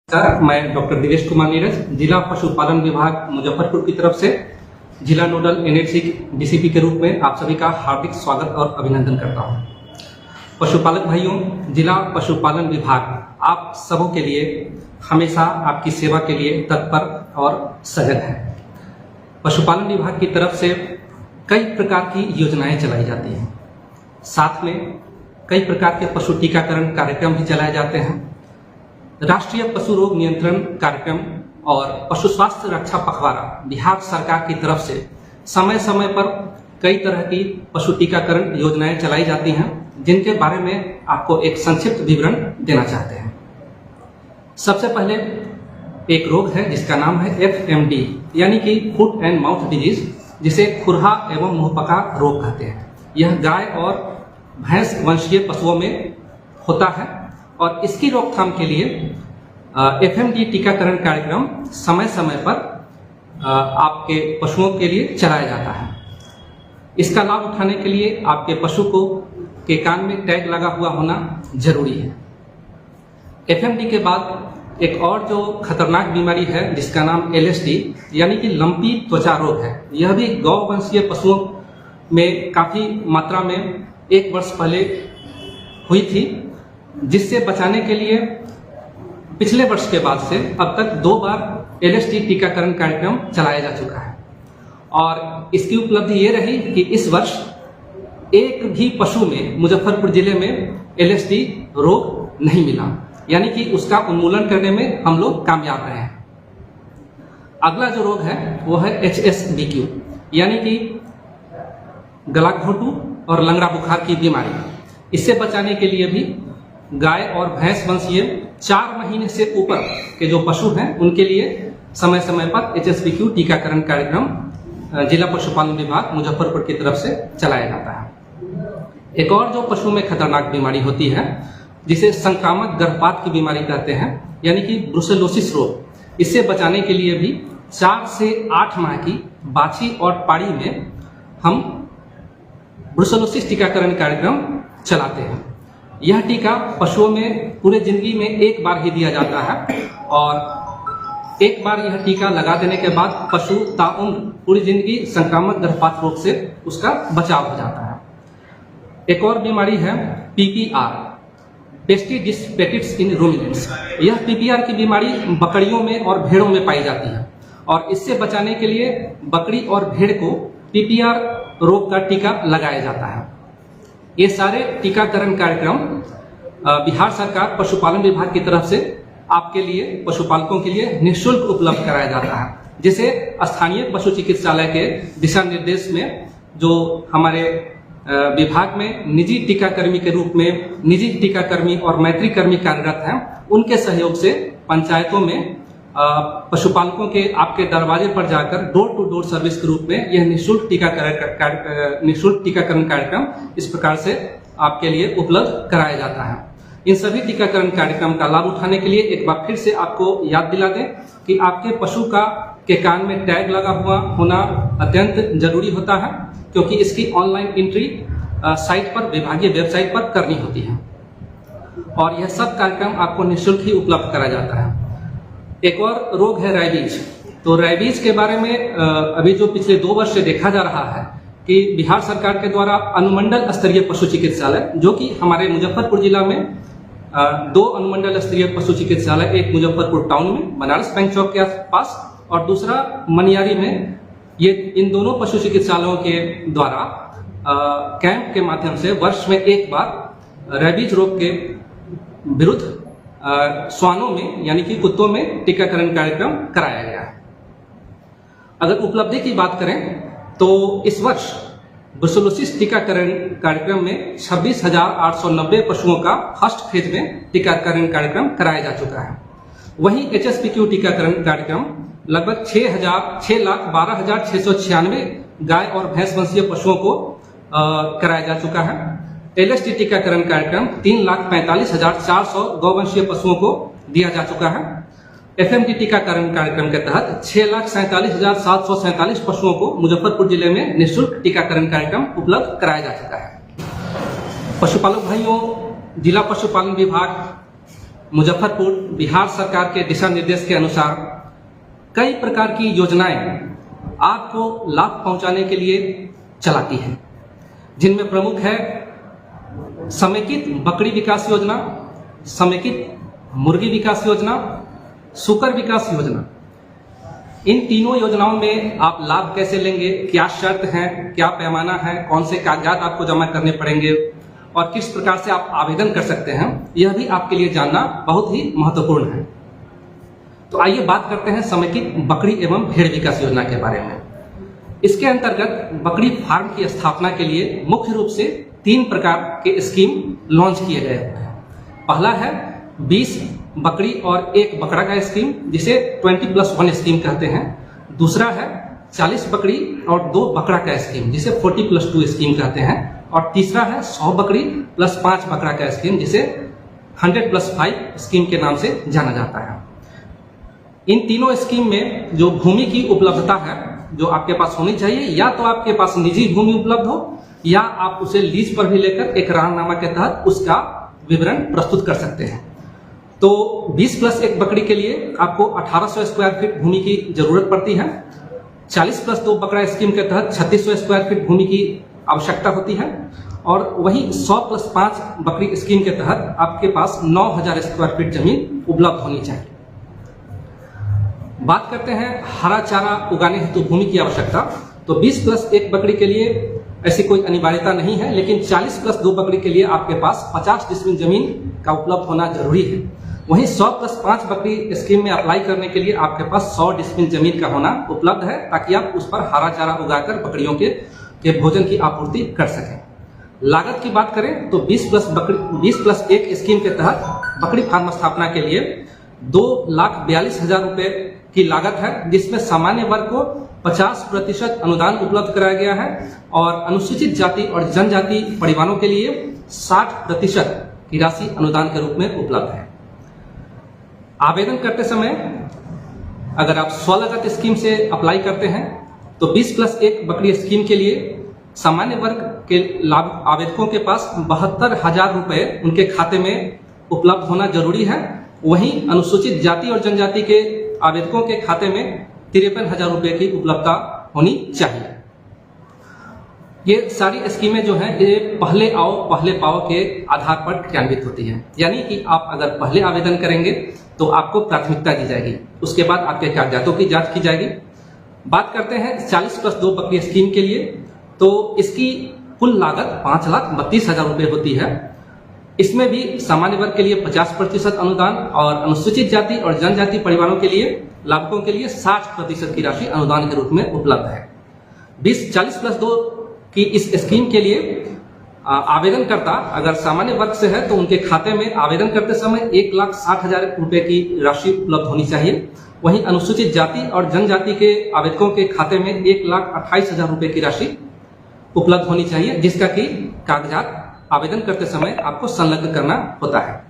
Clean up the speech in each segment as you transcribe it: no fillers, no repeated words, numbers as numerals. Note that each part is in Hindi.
सर, मैं डॉक्टर दिवेश कुमार नीरज, जिला पशुपालन विभाग मुजफ्फरपुर की तरफ से जिला नोडल एनएचसी डीसीपी के रूप में आप सभी का हार्दिक स्वागत और अभिनंदन करता हूं। पशुपालक भाइयों, जिला पशुपालन विभाग आप सबों के लिए हमेशा आपकी सेवा के लिए तत्पर और सजग है। पशुपालन विभाग की तरफ से कई प्रकार की योजनाएं चलाई जाती हैं, साथ में कई प्रकार के पशु टीकाकरण कार्यक्रम भी चलाए जाते हैं। राष्ट्रीय पशु रोग नियंत्रण कार्यक्रम और पशु स्वास्थ्य रक्षा पखवाड़ा बिहार सरकार की तरफ से समय समय पर कई तरह की पशु टीकाकरण योजनाएं चलाई जाती हैं, जिनके बारे में आपको एक संक्षिप्त विवरण देना चाहते हैं। सबसे पहले एक रोग है जिसका नाम है FMD यानी कि फुट एंड माउथ डिजीज, जिसे खुरहा एवं मुंहपका रोग कहते हैं। यह गाय और भैंस वंशीय पशुओं में होता है और इसकी रोकथाम के लिए FMD टीकाकरण कार्यक्रम समय समय पर आपके पशुओं के लिए चलाया जाता है। इसका लाभ उठाने के लिए आपके पशु के कान में टैग लगा हुआ होना जरूरी है। FMD के बाद एक और जो खतरनाक बीमारी है जिसका नाम LSD यानी कि लंपी त्वचा रोग है। यह भी गौ वंशीय पशुओं में काफी मात्रा में 1 वर्ष पहले हुई थी, जिससे बचाने के लिए पिछले वर्ष के बाद से अब तक 2 बार LSD टीकाकरण कार्यक्रम चलाया जा चुका है और इसकी उपलब्धि ये रही कि इस वर्ष एक भी पशु में मुजफ्फरपुर जिले में LSD रोग नहीं मिला, यानी कि उसका उन्मूलन करने में हम लोग कामयाब रहे हैं। अगला जो रोग है वो है HSBQ यानी कि गला घोटू और लंगड़ा बुखार की बीमारी। इससे बचाने के लिए भी गाय और भैंस वंशीय 4 महीने से ऊपर के जो पशु हैं उनके लिए समय समय पर HSBQ टीकाकरण कार्यक्रम जिला पशुपालन विभाग मुजफ्फरपुर की तरफ से चलाया जाता है। एक और जो पशु में खतरनाक बीमारी होती है जिसे संक्रामक गर्भपात की बीमारी कहते हैं, यानी कि ब्रुसेलोसिस रोग। इससे बचाने के लिए भी 4 से 8 माह की बाछी और पाड़ी में हम ब्रुसेलोसिस टीकाकरण कार्यक्रम चलाते हैं। यह टीका पशुओं में पूरे जिंदगी में 1 बार ही दिया जाता है और एक बार यह टीका लगा देने के बाद पशु ताउम्र पूरी जिंदगी संक्रामक गर्भपात रोग से उसका बचाव हो जाता है। एक और बीमारी है PPR, पेस्टी डिस्पेटिट्स इन रूमिनेंट्स। यह PPR की बीमारी बकरियों में और भेड़ों में पाई जाती है और इससे बचाने के लिए बकरी और भेड़ को PPR रोग का टीका लगाया जाता है। ये सारे टीकाकरण कार्यक्रम बिहार सरकार पशुपालन विभाग की तरफ से आपके लिए पशुपालकों के लिए निःशुल्क उपलब्ध कराया जाता है, जिसे स्थानीय पशु चिकित्सालय के दिशा निर्देश में जो हमारे विभाग में निजी टीकाकर्मी के रूप में निजी टीकाकर्मी और मैत्री कर्मी कार्यरत हैं, उनके सहयोग से पंचायतों में पशुपालकों के आपके दरवाजे पर जाकर डोर टू डोर सर्विस के रूप में यह निःशुल्क टीकाकरण कार्यक्रम इस प्रकार से आपके लिए उपलब्ध कराया जाता है। इन सभी टीकाकरण कार्यक्रम का लाभ उठाने के लिए एक बार फिर से आपको याद दिला दें कि आपके पशु के कान में टैग लगा हुआ होना अत्यंत जरूरी होता है, क्योंकि इसकी ऑनलाइन एंट्री साइट पर, विभागीय वेबसाइट पर करनी होती है और यह सब कार्यक्रम आपको निःशुल्क ही उपलब्ध कराया जाता है। एक और रोग है रैबीज। तो रैबीज के बारे में अभी जो पिछले 2 वर्ष से देखा जा रहा है कि बिहार सरकार के द्वारा अनुमंडल स्तरीय पशु चिकित्सालय, जो कि हमारे मुजफ्फरपुर जिला में 2 अनुमंडल स्तरीय पशु चिकित्सालय, एक मुजफ्फरपुर टाउन में बनारस बैंक चौक के आसपास और दूसरा मनियारी में, ये इन दोनों पशु चिकित्सालयों के द्वारा कैंप के माध्यम से वर्ष में 1 बार रैबीज रोग के विरुद्ध श्वानों में यानी कि कुत्तों में टीकाकरण कार्यक्रम कराया गया है। अगर उपलब्धि की बात करें तो इस वर्ष ब्रुसेलोसिस टीकाकरण कार्यक्रम में 26,890 पशुओं का फर्स्ट फेज में टीकाकरण कार्यक्रम कराया जा चुका है। वहीं HSBQ टीकाकरण कार्यक्रम लगभग 6,12,696 गाय और भैंस वंशीय पशुओं को कराया जा चुका है। LSD टीकाकरण कार्यक्रम 3,45,400 गौवंशीय पशुओं को दिया जा चुका है। FMD टीकाकरण कार्यक्रम के तहत 6,47,747 पशुओं को मुजफ्फरपुर जिले में निःशुल्क टीकाकरण कार्यक्रम उपलब्ध कराया जा चुका है। पशुपालक भाइयों, जिला पशुपालन विभाग मुजफ्फरपुर बिहार सरकार के दिशा निर्देश के अनुसार कई प्रकार की योजनाएं आपको लाभ पहुंचाने के लिए चलाती है, जिनमें प्रमुख है समेकित बकरी विकास योजना, समेकित मुर्गी विकास योजना, सुकर विकास योजना। इन तीनों योजनाओं में आप लाभ कैसे लेंगे, क्या शर्त हैं, क्या पैमाना है, कौन से कागजात आपको जमा करने पड़ेंगे और किस प्रकार से आप आवेदन कर सकते हैं, यह भी आपके लिए जानना बहुत ही महत्वपूर्ण है। तो आइए बात करते हैं समेकित बकरी एवं भेड़ विकास योजना के बारे में। इसके अंतर्गत बकरी फार्म की स्थापना के लिए मुख्य रूप से 3 प्रकार के स्कीम लॉन्च किए गए हैं। पहला है 20 बकरी और 1 बकरा का स्कीम, जिसे 20+1 स्कीम कहते हैं। दूसरा है 40 बकरी और 2 बकरा का स्कीम, जिसे 40+2 स्कीम कहते हैं। और तीसरा है 100 बकरी प्लस 5 बकरा का स्कीम, जिसे 100+5 स्कीम के नाम से जाना जाता है। इन तीनों स्कीम में जो भूमि की उपलब्धता है, जो आपके पास होनी चाहिए, या तो आपके पास निजी भूमि उपलब्ध हो या आप उसे लीज पर भी लेकर एक राहनामा के तहत उसका विवरण प्रस्तुत कर सकते हैं। तो 20+1 बकरी के लिए आपको 1800 स्क्वायर फीट भूमि की जरूरत पड़ती है। 40+2 बकरा स्कीम के तहत 3600 स्क्वायर फीट भूमि की आवश्यकता होती है। और वही 100+5 बकरी स्कीम के तहत आपके पास 9000 स्क्वायर फीट जमीन उपलब्ध होनी चाहिए। बात करते हैं हरा चारा उगाने हेतु भूमि की आवश्यकता। तो 20+1 बकरी के लिए ऐसी कोई अनिवार्यता नहीं है, लेकिन 40+2 बकरी के लिए आपके पास 50 डिसमिल जमीन का उपलब्ध होना जरूरी है। वहीं 100+5 बकरी स्कीम में अप्लाई करने के लिए आपके पास 100 डिसमिल जमीन का होना उपलब्ध है, ताकि आप उस पर हरा चारा उगाकर बकरियों के भोजन की आपूर्ति कर सकें। लागत की बात करें तो 20+1 स्कीम के तहत बकरी फार्म स्थापना के लिए 2,42,000 रुपए की लागत है, जिसमें सामान्य वर्ग को 50% अनुदान उपलब्ध कराया गया है और अनुसूचित जाति और जनजाति परिवारों के लिए 60% की राशि अनुदान के रूप में उपलब्ध है। आवेदन करते समय अगर आप स्वलागत स्कीम से अप्लाई करते हैं तो 20+1 बकरी स्कीम के लिए सामान्य वर्ग के लाभ आवेदकों के पास 72,000 रुपए उनके खाते में उपलब्ध होना जरूरी है। वहीं अनुसूचित जाति और जनजाति के आवेदकों के खाते में 53,000 रुपए की उपलब्धता होनी चाहिए। ये सारी स्कीमें जो हैं ये पहले आओ पहले पाओ के आधार पर क्रियान्वित होती हैं, यानी कि आप अगर पहले आवेदन करेंगे तो आपको प्राथमिकता दी जाएगी, उसके बाद आपके कागजातों की जांच की जाएगी। बात करते हैं 40+2 बकरी स्कीम के लिए, तो इसकी कुल लागत 5,32,000 रुपए होती है। इसमें भी सामान्य वर्ग के लिए 50% अनुदान और अनुसूचित जाति और जनजाति परिवारों के लिए लाभुकों के लिए 60% की राशि अनुदान के रूप में उपलब्ध है। 40+2 की इस स्कीम के लिए आवेदनकर्ता अगर सामान्य वर्ग से है तो उनके खाते में आवेदन करते समय 1,60,000 रुपए की राशि उपलब्ध होनी चाहिए। वहीं अनुसूचित जाति और जनजाति के आवेदकों के खाते में 1,28,000 रुपए की राशि उपलब्ध होनी चाहिए, जिसका कि कागजात आवेदन करते समय आपको संलग्न करना होता है।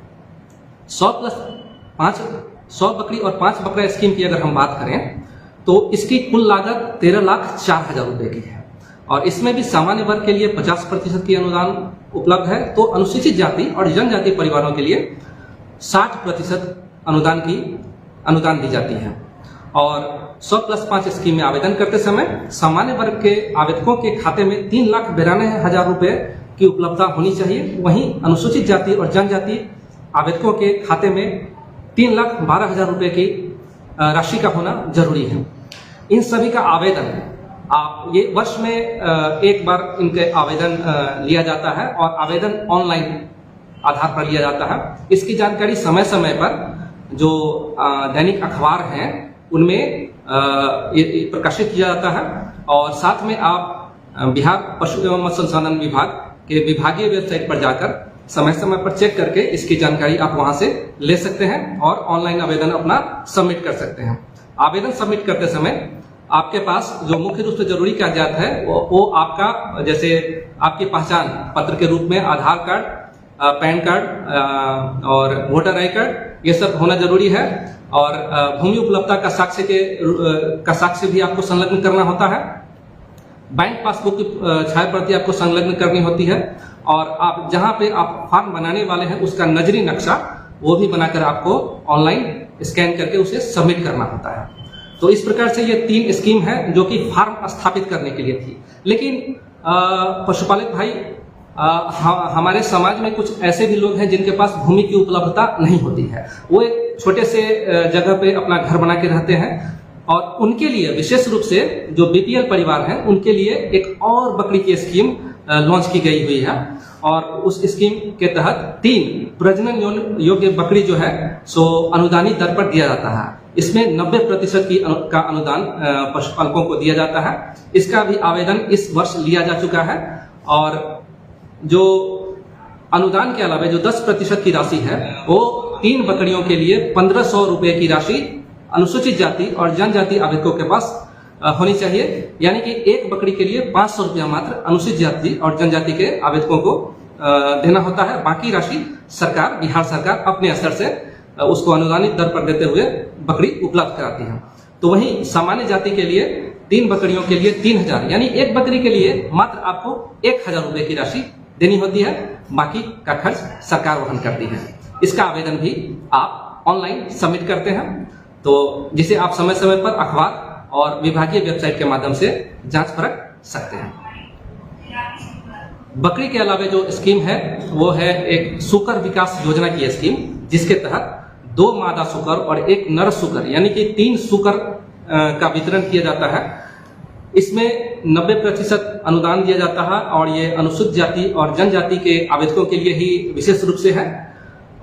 100 बकरी और 5 बकरा स्कीम की अगर हम बात करें तो इसकी कुल लागत 13,04,000 रुपए की है और इसमें भी सामान्य वर्ग के लिए 50% की अनुदान उपलब्ध है, तो अनुसूचित जाति और जनजाति परिवारों के लिए 60% अनुदान दी जाती है। और 100+5 स्कीम में आवेदन करते समय सामान्य वर्ग के आवेदकों के खाते में 3,92,000 रुपए की उपलब्धता होनी चाहिए। वहीं अनुसूचित जाति और जनजाति आवेदकों के खाते में 3,12,000 रुपए की राशि का होना जरूरी है। इन सभी का आवेदन आप ये वर्ष में एक बार इनके आवेदन लिया जाता है और आवेदन ऑनलाइन आधार पर लिया जाता है। इसकी जानकारी समय समय पर जो दैनिक अखबार हैं उनमें ये प्रकाशित किया जाता है और साथ में आप बिहार पशु एवं मत्स्य संसाधन विभाग के विभागीय वेबसाइट पर जाकर समय समय पर चेक करके इसकी जानकारी आप वहां से ले सकते हैं और ऑनलाइन आवेदन अपना सबमिट कर सकते हैं। आवेदन सबमिट करते समय आपके पास जो मुख्य रूप से जरूरी कागजात है वो आपका, जैसे आपकी पहचान पत्र के रूप में आधार कार्ड, पैन कार्ड और वोटर आई कार्ड, ये सब होना जरूरी है। और भूमि उपलब्धता का साक्ष्य भी आपको संलग्न करना होता है। बैंक पासबुक की छाया प्रति आपको संलग्न करनी होती है और आप जहां पे आप फार्म बनाने वाले हैं उसका नजरी नक्शा वो भी बनाकर आपको ऑनलाइन स्कैन करके उसे सबमिट करना होता है। तो इस प्रकार से ये 3 स्कीम है जो कि फार्म स्थापित करने के लिए थी। लेकिन पशुपालक भाई, हमारे समाज में कुछ ऐसे भी लोग हैं जिनके पास भूमि की उपलब्धता नहीं होती है। वो एक छोटे से जगह पे अपना घर बना के रहते हैं और उनके लिए विशेष रूप से जो बीपीएल परिवार हैं उनके लिए एक और बकरी की स्कीम लॉन्च की गई हुई है। और उस स्कीम के तहत 3 प्रजनन योग्य बकरी जो है सो अनुदानित दर पर दिया जाता है। इसमें 90% का अनुदान पशुपालकों को दिया जाता है। इसका भी आवेदन इस वर्ष लिया जा चुका है। और जो अनुदान के अलावा जो 10% की राशि है वो 3 बकरियों के लिए 1500 रुपए की राशि अनुसूचित जाति और जनजाति आवेदकों के पास होनी चाहिए। यानी कि एक बकरी के लिए 500 रुपया मात्र अनुसूचित जाति और जनजाति के आवेदकों को देना होता है। बाकी राशि सरकार, बिहार सरकार अपने स्तर से उसको अनुदानित दर पर देते हुए बकरी उपलब्ध कराती है। तो वहीं सामान्य जाति के लिए 3 बकरियों के लिए 3000, यानी एक बकरी के लिए मात्र आपको 1000 रुपए की राशि देनी होती है। बाकी का खर्च सरकार वहन करती है। इसका आवेदन भी आप ऑनलाइन सबमिट करते हैं, तो जिसे आप समय समय पर अखबार और विभागीय वेबसाइट के माध्यम से जांच परख सकते हैं। बकरी के अलावा जो स्कीम है वो है एक सुकर विकास योजना की स्कीम, जिसके तहत 2 मादा सुकर और 1 नर सुकर यानी कि 3 सुकर का वितरण किया जाता है। इसमें 90% अनुदान दिया जाता है और ये अनुसूचित जाति और जनजाति के आवेदकों के लिए ही विशेष रूप से है।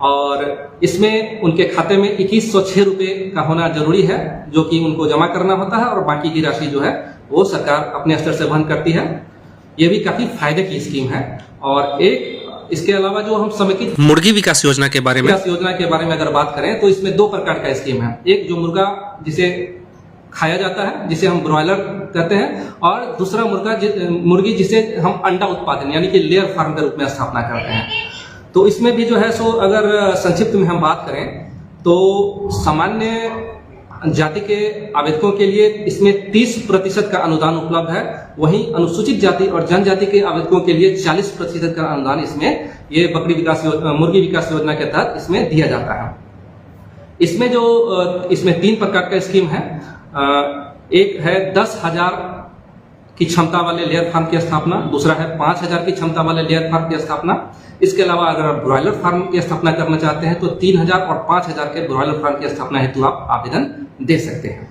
और इसमें उनके खाते में 2106 रुपए का होना जरूरी है, जो कि उनको जमा करना होता है, और बाकी की राशि जो है वो सरकार अपने स्तर से वहन करती है। ये भी काफी फायदे की स्कीम है। और एक इसके अलावा जो हम समेकित मुर्गी विकास योजना के बारे में अगर बात करें तो इसमें 2 प्रकार का स्कीम है। एक जो मुर्गा जिसे खाया जाता है, जिसे हम ब्रॉयलर कहते हैं, और दूसरा मुर्गी जिसे हम अंडा उत्पादन यानी कि लेयर फार्म के रूप में स्थापना करते हैं। तो इसमें भी जो है सो अगर संक्षिप्त में हम बात करें तो सामान्य जाति के आवेदकों के लिए इसमें 30% का अनुदान उपलब्ध है। वहीं अनुसूचित जाति और जनजाति के आवेदकों के लिए 40% का अनुदान इसमें ये मुर्गी विकास योजना के तहत इसमें दिया जाता है। इसमें 3 प्रकार का स्कीम है। एक है 10,000 की क्षमता वाले लेयर फार्म की स्थापना, दूसरा है 5000 की क्षमता वाले लेयर फार्म की स्थापना। इसके अलावा अगर आप ब्रॉयलर फार्म की स्थापना करना चाहते हैं तो 3000 और 5000 के ब्रॉयलर फार्म की स्थापना हेतु आप आवेदन दे सकते हैं।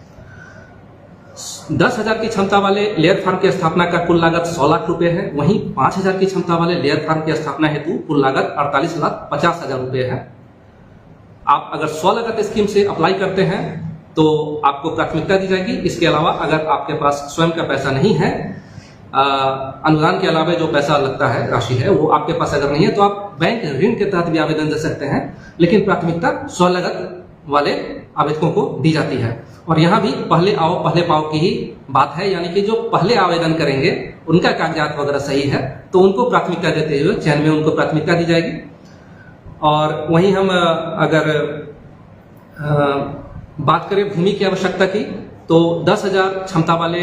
10,000 की क्षमता वाले लेयर फार्म की स्थापना का कुल लागत 100 लाख रुपए है। वहीं 5000 की क्षमता वाले लेयर फार्म की स्थापना हेतु कुल लागत 48,50,000 रुपए है। आप अगर 100 लागत स्कीम से अप्लाई करते हैं तो आपको प्राथमिकता दी जाएगी। इसके अलावा अगर आपके पास स्वयं का पैसा नहीं है, अनुदान के अलावा जो पैसा लगता है, राशि है, वो आपके पास अगर नहीं है तो आप बैंक ऋण के तहत भी आवेदन दे सकते हैं। लेकिन प्राथमिकता 100 लागत वाले आवेदकों को दी जाती है। और यहाँ भी पहले आओ पहले पाओ की ही बात है, यानी कि जो पहले आवेदन करेंगे उनका कागजात वगैरह सही है तो उनको प्राथमिकता देते हुए चयन में उनको प्राथमिकता दी जाएगी। और वहीं हम अगर बात करें भूमि की आवश्यकता की तो 10,000 क्षमता वाले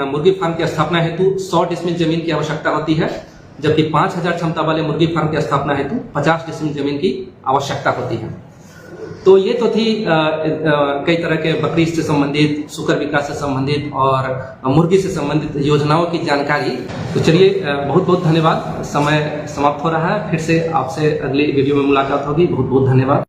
मुर्गी फार्म की स्थापना हेतु 100 डिसमिल जमीन की आवश्यकता होती है, जबकि 5,000 क्षमता वाले मुर्गी फार्म की स्थापना हेतु 50 डिसमिल जमीन की आवश्यकता होती है। तो ये तो थी कई तरह के बकरी से संबंधित, सुकर विकास से संबंधित और मुर्गी से संबंधित योजनाओं की जानकारी। तो चलिए, बहुत बहुत धन्यवाद। समय समाप्त हो रहा है। फिर से आपसे अगली वीडियो में मुलाकात होगी। बहुत बहुत धन्यवाद।